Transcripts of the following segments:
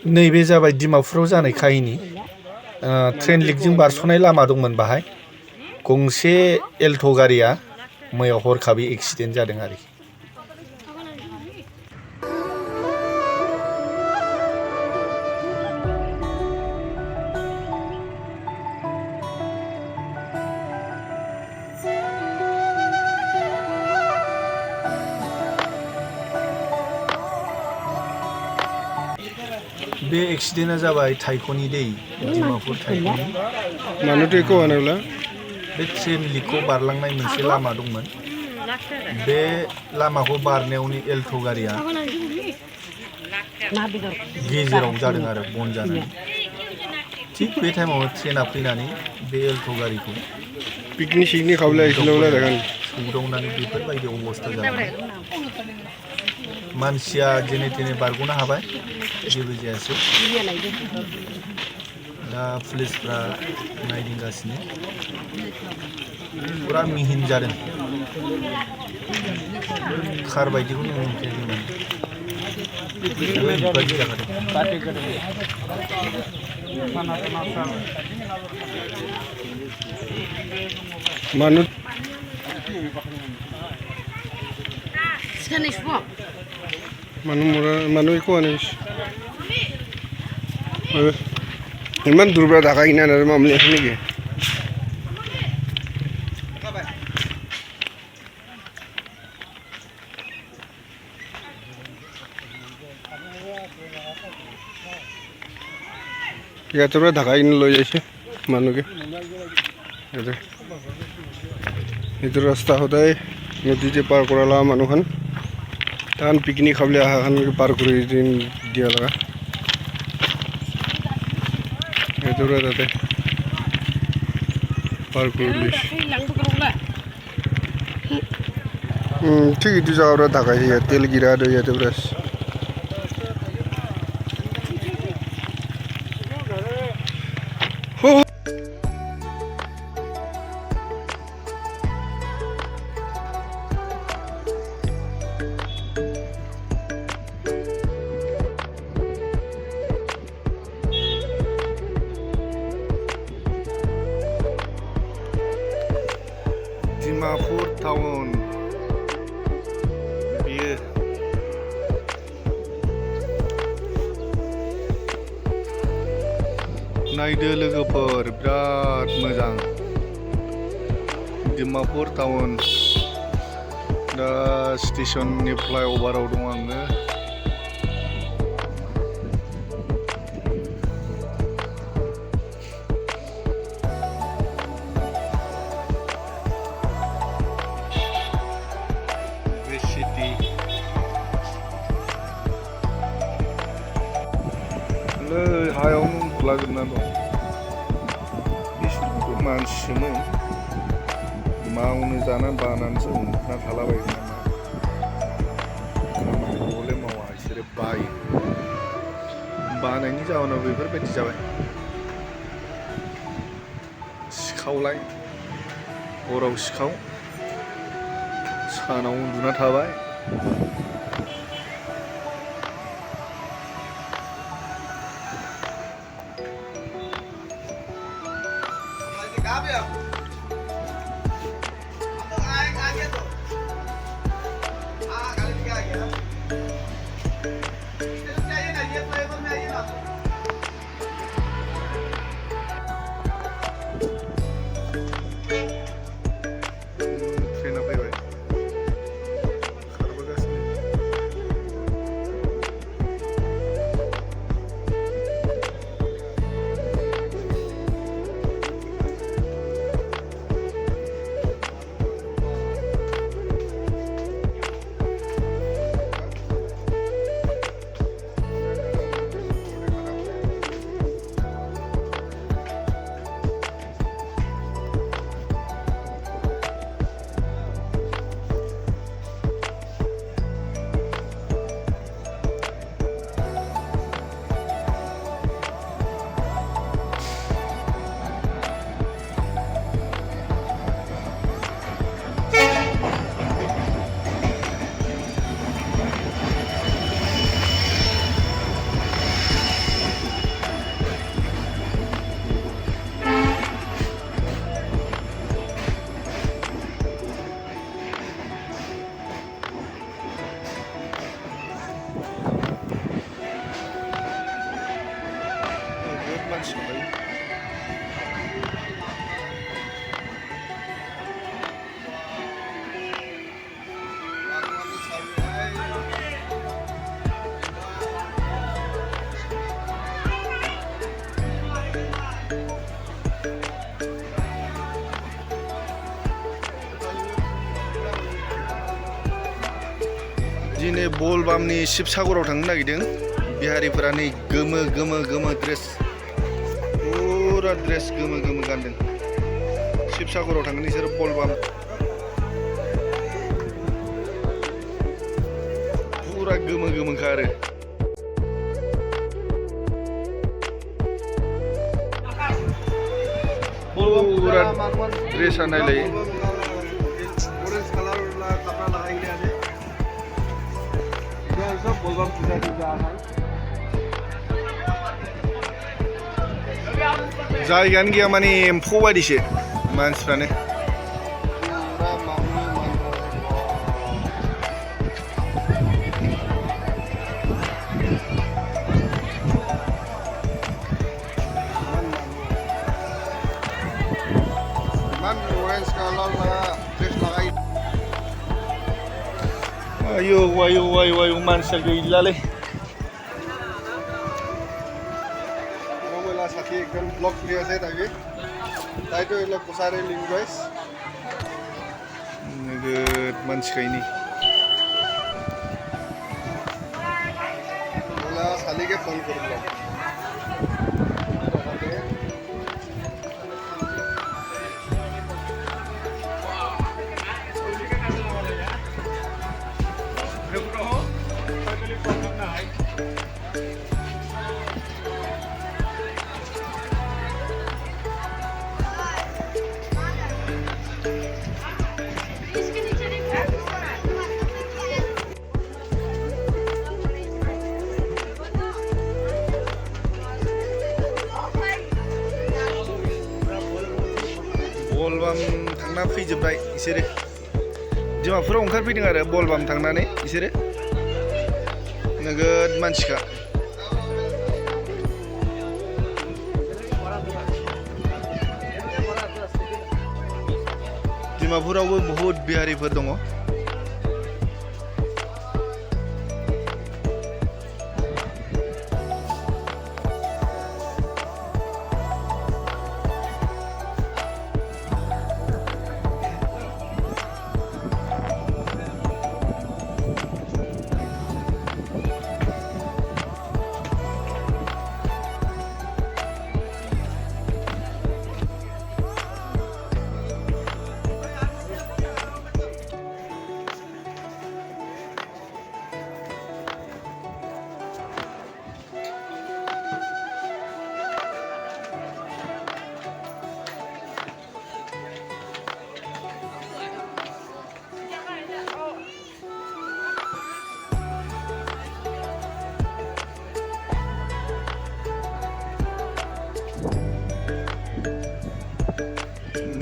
नैबे जाबाय डिमापुराव जानाय काहिनी ट्रेन लिकजों बारस'नाय लामा दंमोन बाहाय गंसे एल्ट' गारिया मैया हरखाबै एक्सिडेन्ट जादों आरोखि बे एक्सिडेन्टआ जाबाय थाइख'नि दै डिमापुर थाइख'नि मानोथो एखौ होनोब्ला बे ट्रेन लिकखौ बारलांनाय मोनसे लामा दंमोन बे लामाखौ बारनायावनो एल्ट' गारिया गेजेराव जादों आरो बन जानानै थिग बे टाइमावनो ट्रेना फैनानै बे एल्ट' गारिखौ पिकनिक सिकनिक खावलाय सौदावनानै बेफोरबायदि अबस्था जाबाय मानसिया जेने तेने बारग'नो हाबाय जेबो जायासै दा पुलिसफ्रा नायदिंगासिनो पुरा मिहिन जादों कार बायदिखौ नुनो मोनखायाखैमोन ओरैबायदि जाखादों मानो মানুহ একো আনিছে ইমান দূৰৰ পৰা ঢাকা কিনা আৰু মামলি আছে নেকি ইয়াৰ পৰা ঢাকা কিনা লৈ যাইছে মানুহকে এইটো ৰাস্তা সদায় নদীতে পাৰ কৰালা মানুহখন তান পিকনিক খাবলৈ অহাখন পাৰ কৰি দিয়া লগা এইটোৰে তাতে পাৰ কৰি লৈছে ঠিক এইটো জেগাৰ পৰা ঢাকাইছে ইয়াত তেল গিৰা ইয়াতে পৰা डिमापुर टाउन बियो नायदो लोगोफोर बिराद मोजां डिमापुर टाउन दा स्टेशननि फ्लाइअभाराव दं आङो हायावनो उन्दुलाजोबना दं बिसोरबोथ' मानसिसोमोन मावनो जानानै बानानैसो उन्दुना थालाबायो नामा खामानिखौलाय मावा बिसोरो बायो बानायनि जाहोनाव बेफोरबायदि जाबाय सिखावलाय हराव सिखाव सानाव उन्दुना थाबाय मानसि दंखायो दिनै बलबामनि शिबसागराव थांनो नागिरदों बिहारिफोरा नै गोमो गोमो गोमो ड्रेस पुरा ड्रेस गोमो गोमो गानदों शिबसागराव थांगोन बिसोर बलबाम पुरा गोमो गोमोखा आरो पुरा ड्रेसा नायलाय जायगायानो गैया माने एम्फौ बायदिसो मानसिफ्रानो ayo ayo ayo ayo मानसिया गैलालै रमाइला साथी एकदम ब्लग लिया चाहिँ ताकि ताइतो यसलाई पुसारे लिनु गाइस नगद मान्छे छैन मला सालीके फोन करू ल बलबाम थांना फैजोबबाय इसोरो डिमापुराव ओंखारफैदों आरो बलबाम थांनानै इसोरो नोगोद मानसिखा डिमापुरावबो बहुत बिहारिफोर दङ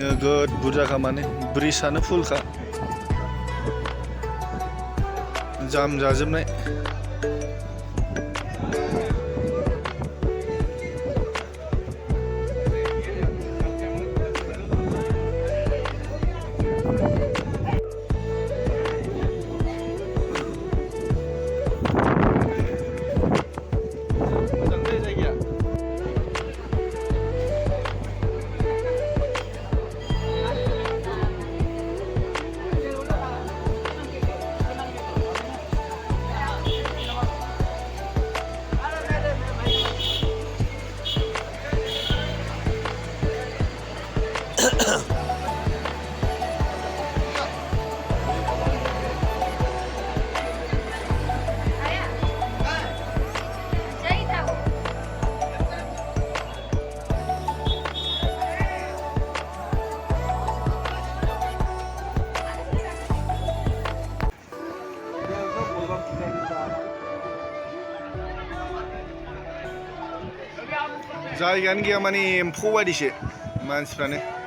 नोगोद बुरजाखा माने ब्रिजआनो फुलखा जाम जाजोबनाय जायगायानो गैया माने एम्फौ बायदिसो मानसिफ्रानो